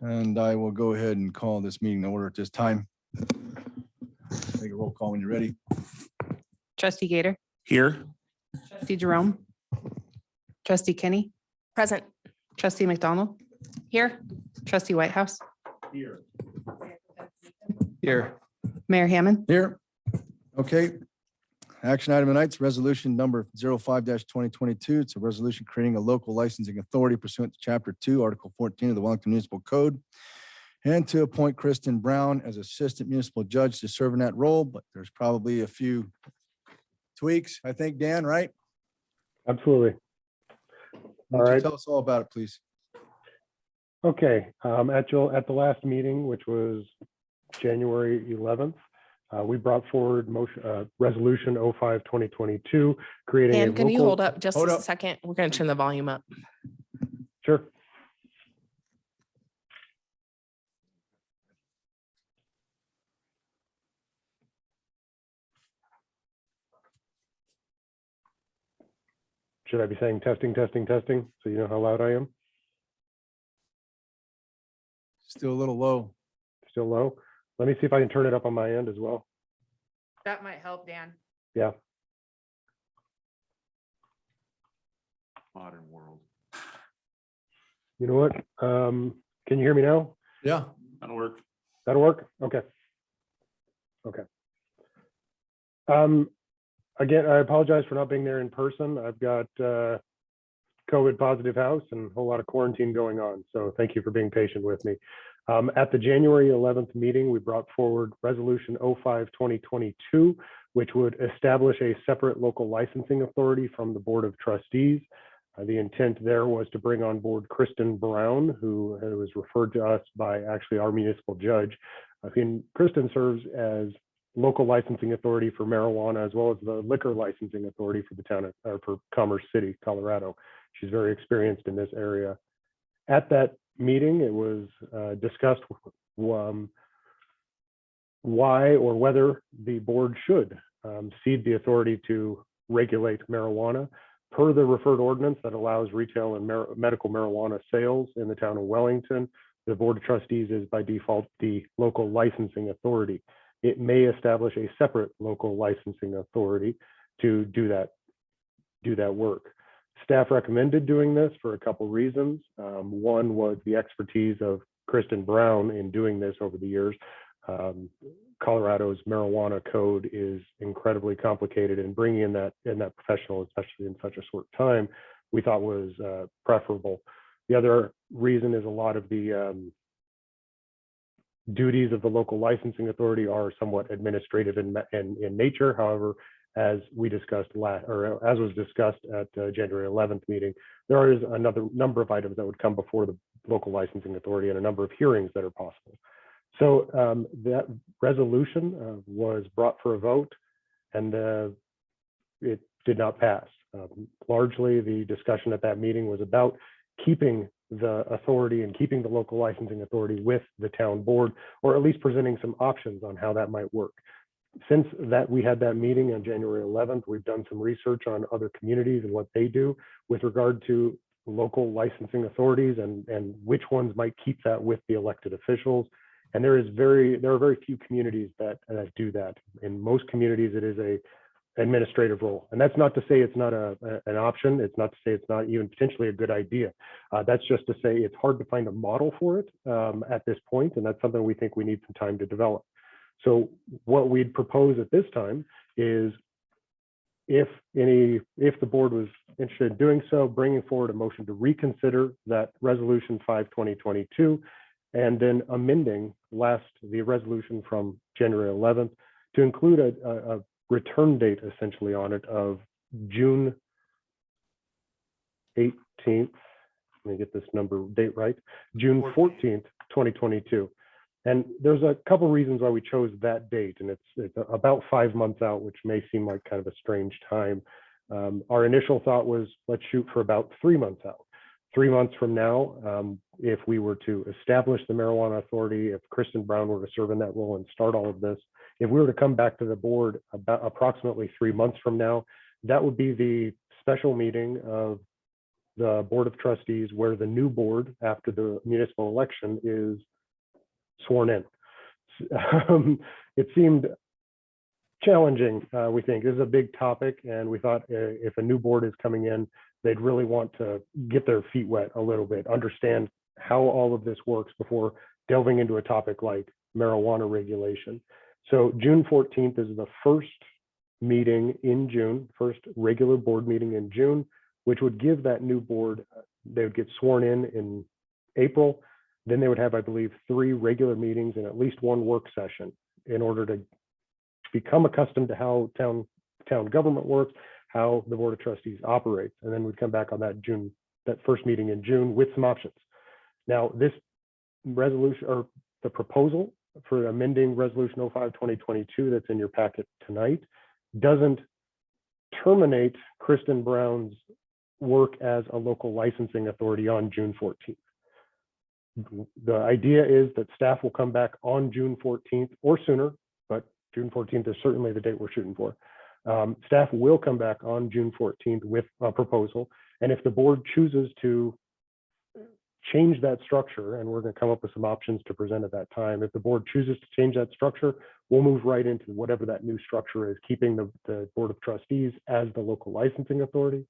And I will go ahead and call this meeting to order at this time. Take a roll call when you're ready. Trustee Gator, Here. Trustee Jerome, Trustee Kenny, Present. Trustee McDonald, Here. Trustee Whitehouse, Here. Here. Mayor Hammond. Here. Okay. Action item tonight's resolution number 05-2022. It's a resolution creating a local licensing authority pursuant to Chapter 2, Article 14 of the Wellington Municipal Code, and to appoint Kristin Brown as Assistant Municipal Judge to serve in that role, but there's probably a few tweaks, I think, Dan, right? Absolutely. Why don't All you right. tell us all about it, please. Okay. At the last meeting, which was January 11th, we brought forward resolution 05-2022, creating And can you hold up just Hold a up. second? We're going to turn the volume up. Sure. Should I be saying testing, testing, testing, so you know how loud I am? Still a little low. Still low? Let me see if I can turn it up on my end as well. That might help, Dan. Yeah. Modern world. You know what? Can you hear me now? Yeah. That'll work. That'll work? Okay. Okay. Again, I apologize for not being there in person. I've got COVID positive house and a whole lot of quarantine going on. So thank you for being patient with me. At the January 11th meeting, we brought forward resolution 05-2022, which would establish a separate local licensing authority from the Board of Trustees. The intent there was to bring on board Kristin Brown, who was referred to us by actually our municipal judge. Kristin serves as local licensing authority for marijuana, as well as the liquor licensing authority for the town of, or for Commerce City, Colorado. She's very experienced in this area. At that meeting, it was discussed why or whether the board should cede the authority to regulate marijuana per the referred ordinance that allows retail and medical marijuana sales in the town of Wellington. The Board of Trustees is by default the local licensing authority. It may establish a separate local licensing authority to do that work. Staff recommended doing this for a couple reasons. One was the expertise of Kristin Brown in doing this over the years. Colorado's marijuana code is incredibly complicated, and bringing in that professional, especially in such a short time, we thought was preferable. The other reason is a lot of the duties of the local licensing authority are somewhat administrative in nature. However, as we discussed as was discussed at January 11th meeting, there is another number of items that would come before the local licensing authority and a number of hearings that are possible. So that resolution was brought for a vote, and it did not pass. Largely, the discussion at that meeting was about keeping the authority and keeping the local licensing authority with the town board, or at least presenting some options on how that might work. Since that we had that meeting on January 11th, we've done some research on other communities and what they do with regard to local licensing authorities and which ones might keep that with the elected officials. And there are very few communities that do that. In most communities, it is a administrative role. And that's not to say it's not an option. It's not to say it's not even potentially a good idea. That's just to say it's hard to find a model for it at this point. And that's something we think we need some time to develop. So what we'd propose at this time is if the board was interested in doing so, bringing forward a motion to reconsider that resolution 5-2022, and then amending the resolution from January 11th to include a return date essentially on it of June 18th. Let me get this date right. June 14th, 2022. And there's a couple reasons why we chose that date, and it's about 5 months out, which may seem like kind of a strange time. Our initial thought was, let's shoot for about 3 months out. 3 months from now, if we were to establish the marijuana authority, if Kristin Brown were to serve in that role and start all of this, if we were to come back to the board about approximately 3 months from now, that would be the special meeting of the Board of Trustees, where the new board after the municipal election is sworn in. It seemed challenging, we think. This is a big topic, and we thought if a new board is coming in, they'd really want to get their feet wet a little bit, understand how all of this works before delving into a topic like marijuana regulation. So June 14th is the first meeting in June, first regular board meeting in June, which would give that new board, they would get sworn in April. Then they would have, I believe, 3 regular meetings and at least 1 work session in order to become accustomed to how town government works, how the Board of Trustees operates. And then we'd come back on that first meeting in June with some options. Now, this resolution, or the proposal for amending Resolution 05-2022 that's in your packet tonight, doesn't terminate Kristin Brown's work as a local licensing authority on June 14th. The idea is that staff will come back on June 14th or sooner, but June 14th is certainly the date we're shooting for. Staff will come back on June 14th with a proposal. And if the board chooses to change that structure, and we're going to come up with some options to present at that time, if the board chooses to change that structure, we'll move right into whatever that new structure is, keeping the Board of Trustees as the local licensing authority.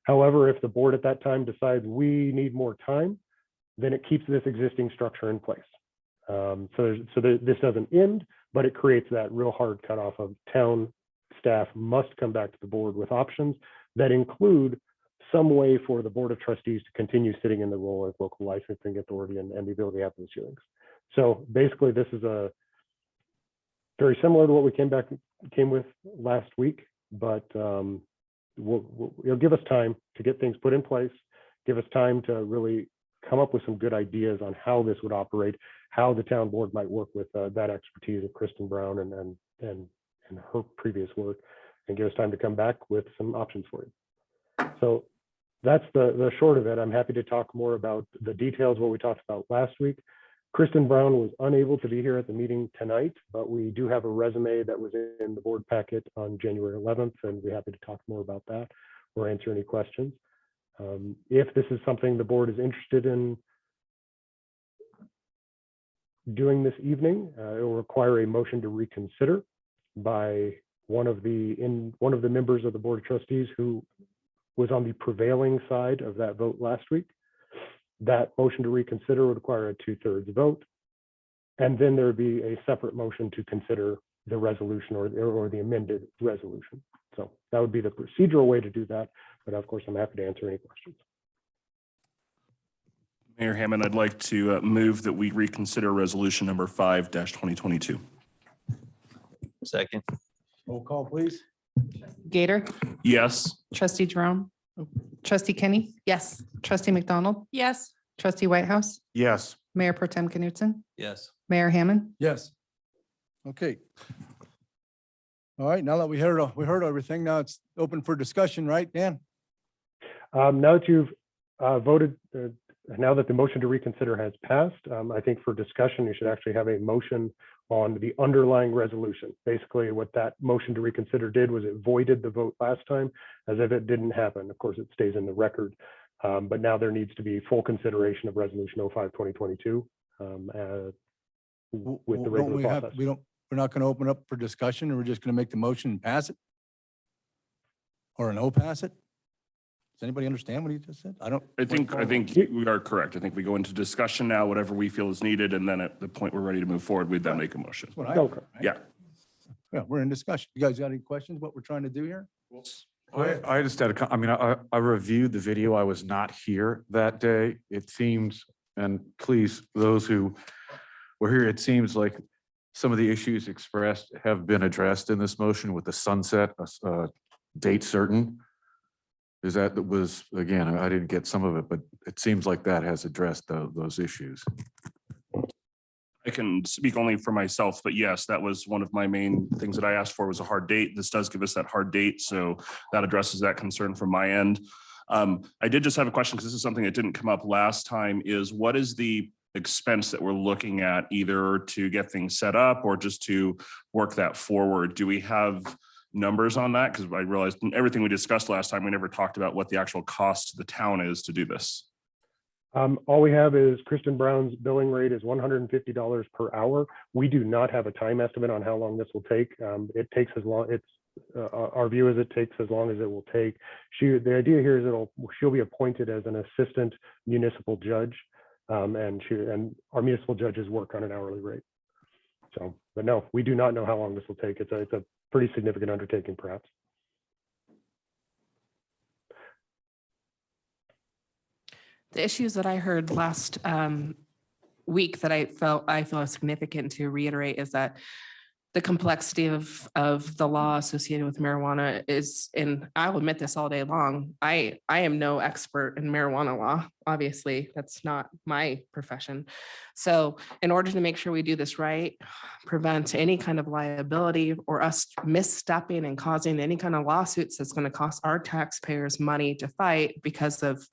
However, if the board at that time decides we need more time, then it keeps this existing structure in place. This doesn't end, but it creates that real hard cutoff of town staff must come back to the board with options that include some way for the Board of Trustees to continue sitting in the role as local licensing authority and the ability to have those hearings. So basically, this is a very similar to what we came with last week, but it'll give us time to get things put in place, give us time to really come up with some good ideas on how this would operate, how the town board might work with that expertise of Kristin Brown and her previous work, and give us time to come back with some options for you. So that's the short of it. I'm happy to talk more about the details, what we talked about last week. Kristin Brown was unable to be here at the meeting tonight, but we do have a resume that was in the board packet on January 11th, and we're happy to talk more about that or answer any questions. If this is something the board is interested in doing this evening, it will require a motion to reconsider by one of the members of the Board of Trustees who was on the prevailing side of that vote last week. That motion to reconsider would require a 2/3 vote. And then there would be a separate motion to consider the resolution or the amended resolution. So that would be the procedural way to do that. But of course, I'm happy to answer any questions. Mayor Hammond, I'd like to move that we reconsider resolution number 5-2022. Second. Roll call, please. Gator, Yes. trustee Jerome, trustee Kenny, Yes. trustee McDonald, Yes. trustee Whitehouse, Yes. Mayor Pro Tem Knutson, Yes. Mayor Hammond. Yes. Okay. All right, now that we heard everything, now it's open for discussion, right, Dan? Now that you've voted, now that the motion to reconsider has passed, I think for discussion, you should actually have a motion on the underlying resolution. Basically, what that motion to reconsider did was it voided the vote last time as if it didn't happen. Of course, it stays in the record, but now there needs to be full consideration of resolution 05-2022 with the regular process. We're not going to open up for discussion, and we're just going to make the motion and pass it? Or no pass it? Does anybody understand what he just said? I think we are correct. I think we go into discussion now, whatever we feel is needed, and then at the point we're ready to move forward, we'd then make a motion. That's what I. Okay. Yeah. Yeah, we're in discussion. You guys got any questions, what we're trying to do here? I just had I reviewed the video. I was not here that day. It seems, and please, those who were here, it seems like some of the issues expressed have been addressed in this motion with the sunset, date certain. Again, I didn't get some of it, but it seems like that has addressed those issues. I can speak only for myself, but yes, that was one of my main things that I asked for was a hard date. This does give us that hard date, so that addresses that concern from my end. I did just have a question because this is something that didn't come up last time, is what is the expense that we're looking at either to get things set up or just to work that forward? Do we have numbers on that? Because I realized in everything we discussed last time, we never talked about what the actual cost to the town is to do this. All we have is Kristin Brown's billing rate is $150 per hour. We do not have a time estimate on how long this will take. It takes as long, our view is it takes as long as it will take. The idea here is she'll be appointed as an assistant municipal judge. And our municipal judges work on an hourly rate. So, but no, we do not know how long this will take. It's a pretty significant undertaking, perhaps. The issues that I heard last week that I feel are significant to reiterate is that the complexity of the law associated with marijuana is, and I'll admit this all day long, I am no expert in marijuana law. Obviously, that's not my profession. So in order to make sure we do this right, prevent any kind of liability or us misstepping and causing any kind of lawsuits that's going to cost our taxpayers money to fight because of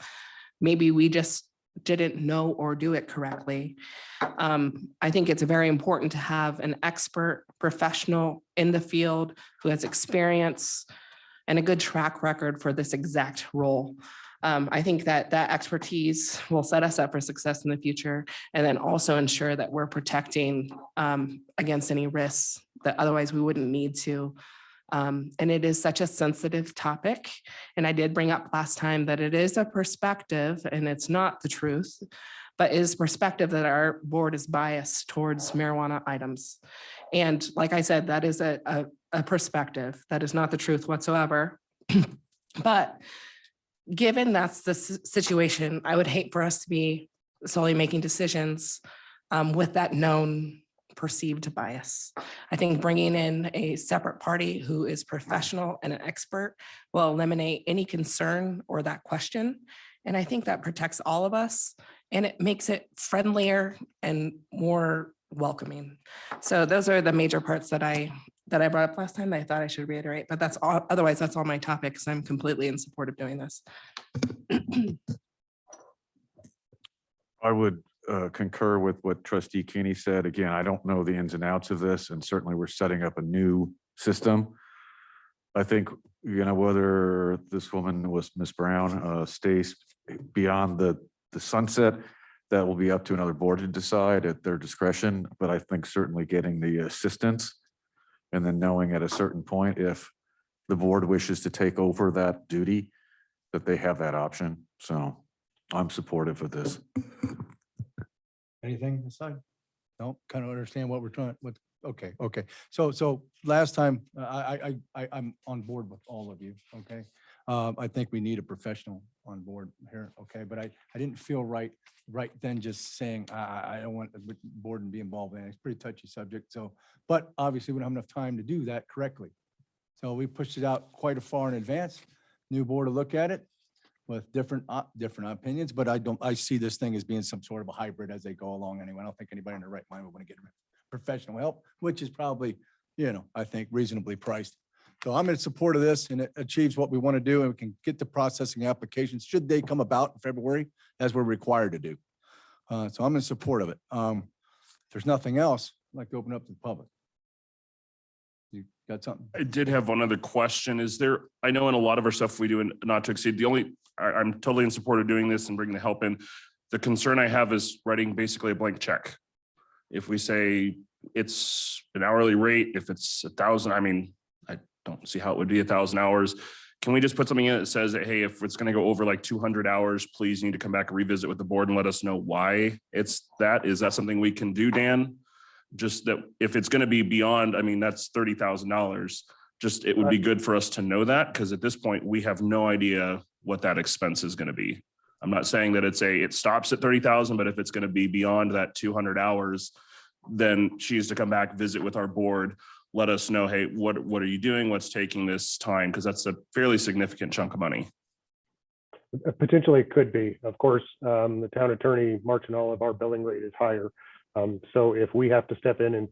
maybe we just didn't know or do it correctly. I think it's very important to have an expert professional in the field who has experience and a good track record for this exact role. I think that expertise will set us up for success in the future, and then also ensure that we're protecting against any risks that otherwise we wouldn't need to. And it is such a sensitive topic. And I did bring up last time that it is a perspective and it's not the truth, but is perspective that our board is biased towards marijuana items. And like I said, that is a perspective. That is not the truth whatsoever. But given that's the situation, I would hate for us to be solely making decisions with that known perceived bias. I think bringing in a separate party who is professional and an expert will eliminate any concern or that question. And I think that protects all of us and it makes it friendlier and more welcoming. So those are the major parts that I brought up last time that I thought I should reiterate, but that's all. Otherwise, that's all my topics. I'm completely in support of doing this. I would concur with what Trustee Keeney said. Again, I don't know the ins and outs of this, and certainly we're setting up a new system. I think, whether this woman was Ms. Brown stays beyond the sunset, that will be up to another board to decide at their discretion. But I think certainly getting the assistance and then knowing at a certain point, if the board wishes to take over that duty, that they have that option. So I'm supportive of this. Anything aside? No, kind of understand what we're trying, okay. So last time, I'm on board with all of you, okay? I think we need a professional on board here, okay? But I didn't feel right then just saying, I don't want the board to be involved in it. It's a pretty touchy subject, so, but obviously we don't have enough time to do that correctly. So we pushed it out quite a far in advance. New board to look at it with different opinions, but I see this thing as being some sort of a hybrid as they go along anyway. I don't think anybody in their right mind would want to get professional help, which is probably, I think reasonably priced. So I'm in support of this and it achieves what we want to do and we can get the processing applications should they come about in February as we're required to do. So I'm in support of it. If there's nothing else, I'd like to open up to the public. You got something? I did have one other question. I know in a lot of our stuff we do not to exceed, I'm totally in support of doing this and bringing the help in. The concern I have is writing basically a blank check. If we say it's an hourly rate, if it's 1,000, I don't see how it would be 1,000 hours. Can we just put something in that says that, hey, if it's going to go over like 200 hours, please need to come back and revisit with the board and let us know why it's that? Is that something we can do, Dan? Just that if it's going to be beyond, that's $30,000. Just, it would be good for us to know that, because at this point we have no idea what that expense is going to be. I'm not saying that it stops at 30,000, but if it's going to be beyond that 200 hours, then she is to come back, visit with our board, let us know, hey, what are you doing? What's taking this time? Because that's a fairly significant chunk of money. Potentially it could be. Of course, the town attorney, March and Olive, our billing rate is higher. So if we have to step in and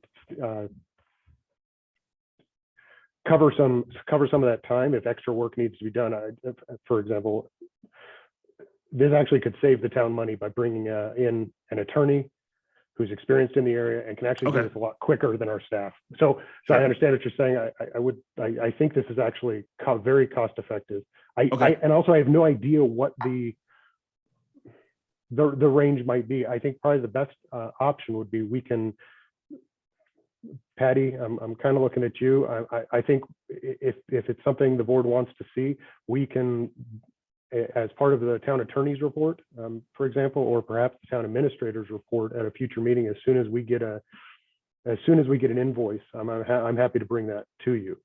cover some of that time, if extra work needs to be done, for example, this actually could save the town money by bringing in an attorney who's experienced in the area and can actually do Okay. this a lot quicker than our staff. So I Sure. understand what you're saying. I think this is actually very cost effective. Okay. And also I have no idea what the range might be. I think probably the best option would be Patty, I'm kind of looking at you. I think if it's something the board wants to see, we can, as part of the town attorney's report, for example, or perhaps the town administrator's report at a future meeting, as soon as we get an invoice, I'm happy to bring that to you,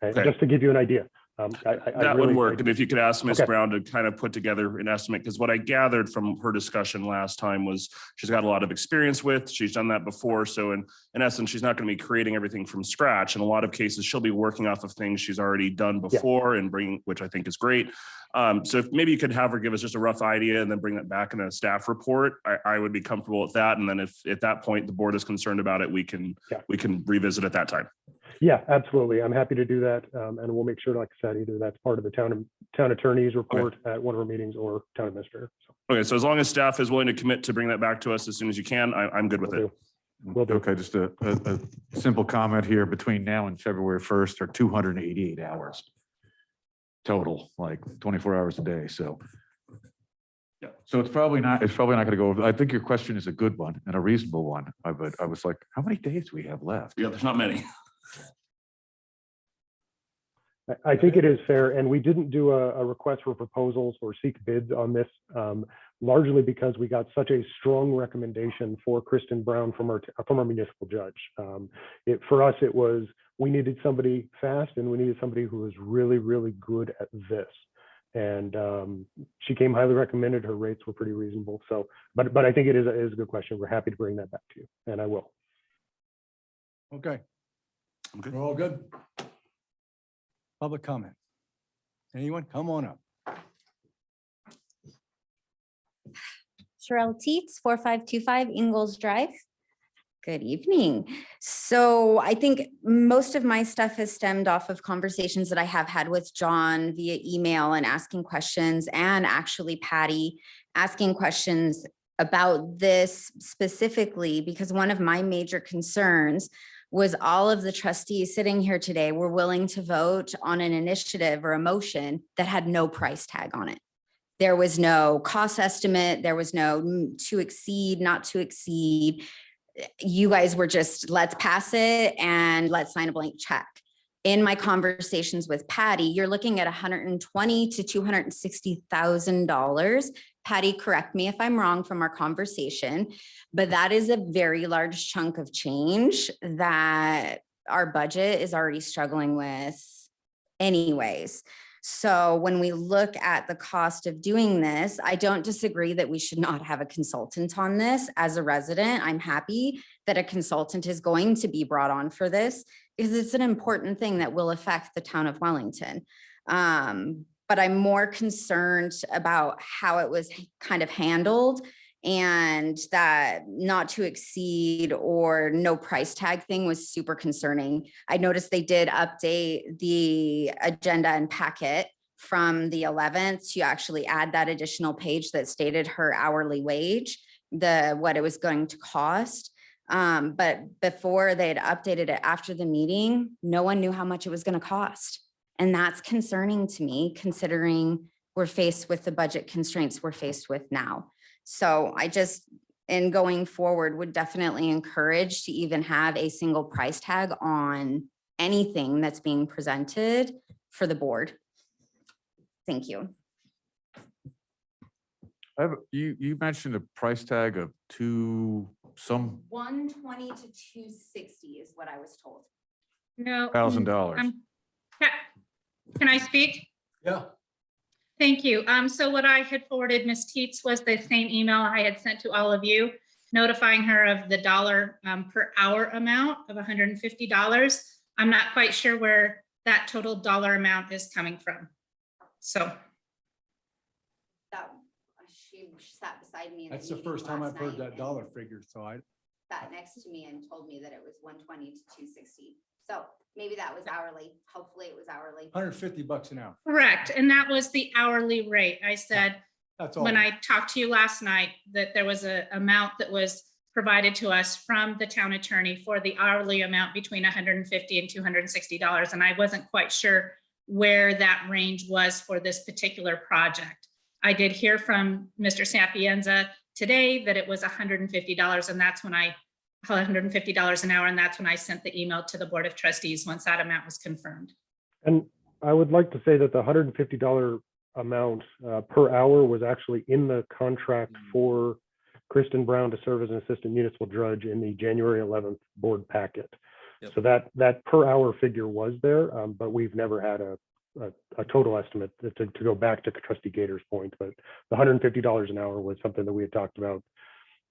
Okay. just to give you an idea. That would work. And if you could ask Ms. Okay. Brown to kind of put together an estimate, because what I gathered from her discussion last time was she's got a lot of experience with, she's done that before. So in essence, she's not going to be creating everything from scratch. In a lot of cases, she'll be working off of things she's already done before and bringing, which I think is great. So if maybe you could have her give us just a rough idea and then bring that back in a staff report, I would be comfortable with that. And then if at that point the board is concerned about it, we can revisit at that time. Yeah, absolutely. I'm happy to do that. And we'll make sure, like I said, either that's part of the town attorney's report at one of our meetings or town administrator. Okay, so as long as staff is willing to commit to bring that back to us as soon as you can, I'm good with it. Will do. Okay, just a simple comment here. Between now and February 1st are 288 hours total, like 24 hours a day. So Yeah. so it's probably not going to go over. I think your question is a good one and a reasonable one. But I was like, how many days do we have left? Yeah, there's not many. I think it is fair, and we didn't do a request for proposals or seek bids on this, largely because we got such a strong recommendation for Kristin Brown from our municipal judge. For us, it was, we needed somebody fast, and we needed somebody who was really, really good at this. And she came highly recommended. Her rates were pretty reasonable. So, but I think it is a good question. We're happy to bring that back to you, and I will. Okay, I'm good. we're all good. Public comment. Anyone? Come on up. Sherelle Teets, 4525 Ingalls Drive. Good evening. So I think most of my stuff has stemmed off of conversations that I have had with John via email and asking questions, and actually Patty asking questions about this specifically, because one of my major concerns was all of the trustees sitting here today were willing to vote on an initiative or a motion that had no price tag on it. There was no cost estimate. There was no to exceed, not to exceed. You guys were just, let's pass it and let's sign a blank check. In my conversations with Patty, you're looking at $120,000 to $260,000. Patty, correct me if I'm wrong from our conversation, but that is a very large chunk of change that our budget is already struggling with anyways. So when we look at the cost of doing this, I don't disagree that we should not have a consultant on this. As a resident, I'm happy that a consultant is going to be brought on for this because it's an important thing that will affect the town of Wellington. But I'm more concerned about how it was kind of handled, and that not to exceed or no price tag thing was super concerning. I noticed they did update the agenda and packet from the 11th to actually add that additional page that stated her hourly wage, what it was going to cost. But before they had updated it after the meeting, no one knew how much it was going to cost. And that's concerning to me, considering we're faced with the budget constraints we're faced with now. So I just, in going forward, would definitely encourage to even have a single price tag on anything that's being presented for the board. Thank you. You mentioned a price tag of some $120,000 to $260,000 is what I was told. No. $1,000. Can I speak? Yeah. Thank you. So what I had forwarded Ms. Teets was the same email I had sent to all of you, notifying her of the dollar per hour amount of $150. I'm not quite sure where that total dollar amount is coming from. So. She sat beside me. That's the first time I've heard that dollar figure. So I sat next to me and told me that it was $120,000 to $260,000. So maybe that was hourly. Hopefully it was hourly. $150 an hour. Correct. And that was the hourly rate. I said, That's all. when I talked to you last night, that there was an amount that was provided to us from the town attorney for the hourly amount between $150 and $260. And I wasn't quite sure where that range was for this particular project. I did hear from Mr. Sapienza today that it was $150, and that's when $150 an hour, and that's when I sent the email to the Board of Trustees once that amount was confirmed. And I would like to say that the $150 amount per hour was actually in the contract for Kristin Brown to serve as an assistant municipal judge in the January 11th board packet. Yep. So that per hour figure was there, but we've never had a total estimate to go back to Trustee Gator's point. But the $150 an hour was something that we had talked about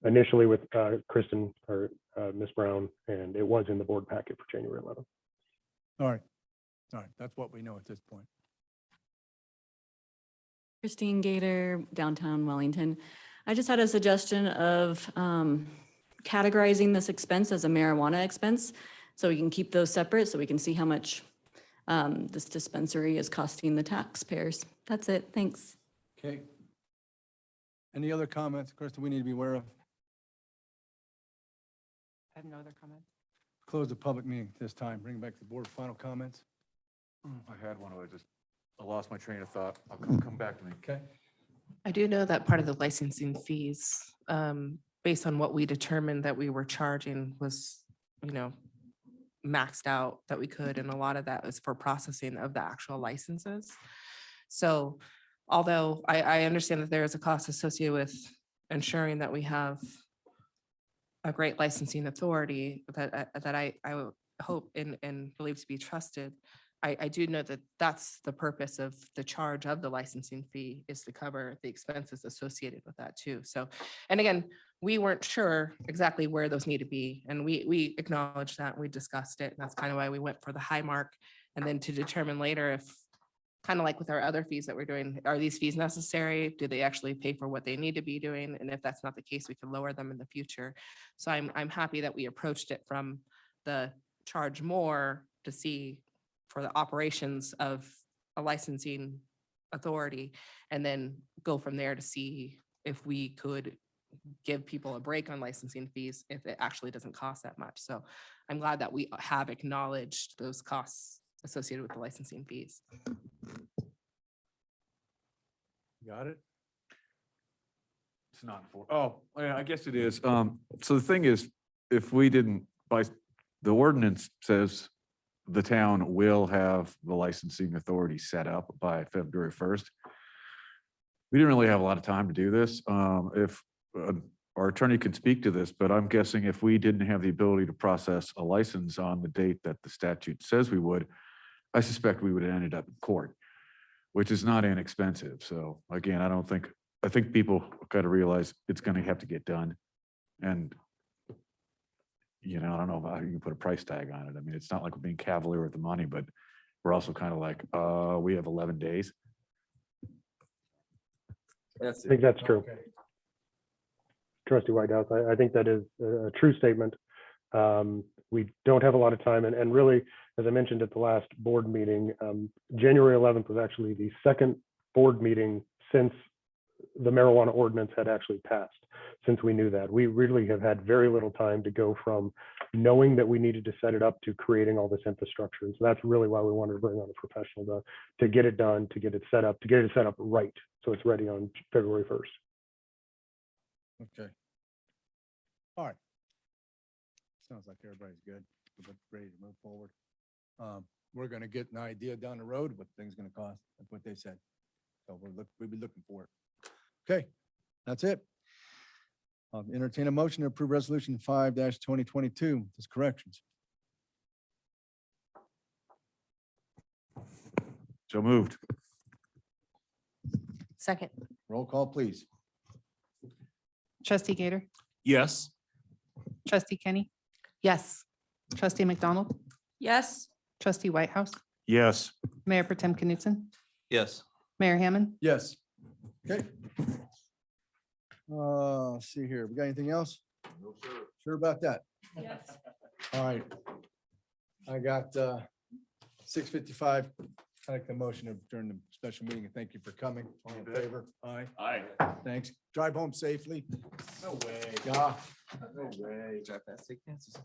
initially with Kristin or Ms. Brown, and it was in the board packet for January 11th. All right. All right. That's what we know at this point. Christine Gator, downtown Wellington. I just had a suggestion of categorizing this expense as a marijuana expense, so we can keep those separate, so we can see how much this dispensary is costing the taxpayers. That's it. Thanks. Okay. Any other comments, Krista, we need to be aware of? I have no other comments. Close the public meeting this time. Bring it back to the board. Final comments. I had one, I lost my train of thought. I'll come back to me. Okay. I do know that part of the licensing fees, based on what we determined that we were charging was, maxed out that we could, and a lot of that was for processing of the actual licenses. So although I understand that there is a cost associated with ensuring that we have a great licensing authority that I would hope and believe to be trusted, I do know that that's the purpose of the charge of the licensing fee, is to cover the expenses associated with that too. So, and again, we weren't sure exactly where those need to be, and we acknowledged that, we discussed it, and that's kind of why we went for the high mark. And then to determine later if, kind of like with our other fees that we're doing, are these fees necessary? Do they actually pay for what they need to be doing? And if that's not the case, we can lower them in the future. So I'm happy that we approached it from the charge more to see for the operations of a licensing authority, and then go from there to see if we could give people a break on licensing fees if it actually doesn't cost that much. So I'm glad that we have acknowledged those costs associated with the licensing fees. Got it? It's not for, oh, yeah, I guess it is. So the thing is, if we didn't, the ordinance says the town will have the licensing authority set up by February 1st. We didn't really have a lot of time to do this. If our attorney can speak to this, but I'm guessing if we didn't have the ability to process a license on the date that the statute says we would, I suspect we would have ended up in court, which is not inexpensive. So again, I think people got to realize it's going to have to get done. And I don't know how you can put a price tag on it. I mean, it's not like we're being cavalier with the money, but we're also kind of like, we have 11 days. I think that's true. Okay. Trustee Whitehouse, I think that is a true statement. We don't have a lot of time, and really, as I mentioned at the last board meeting, January 11th was actually the second board meeting since the marijuana ordinance had actually passed, since we knew that. We really have had very little time to go from knowing that we needed to set it up to creating all this infrastructure. And so that's really why we wanted to bring on a professional to get it done, to get it set up, right, so it's ready on February 1st. Okay. All right. Sounds like everybody's good. We're ready to move forward. We're going to get an idea down the road what things going to cost. That's what they said. So we'll be looking for it. Okay, that's it. I'll entertain a motion to approve resolution 5-2022 with its corrections. So moved. Second. Roll call, please. Trustee Gator, Yes. trustee Kenny, Yes. trustee McDonald, Yes. trustee Whitehouse, Yes. Mayor Protem Knutson, Yes. Mayor Hammond. Yes. Okay. Let's see here. We got anything else? No, sir. Sure about that? Yes. All right. I got 6:55 I like the motion of during the special meeting and thank you for coming. All in favor? Aye. Aye. Thanks. Drive home safely. No way. Yeah. No way. Drive fast, take chances.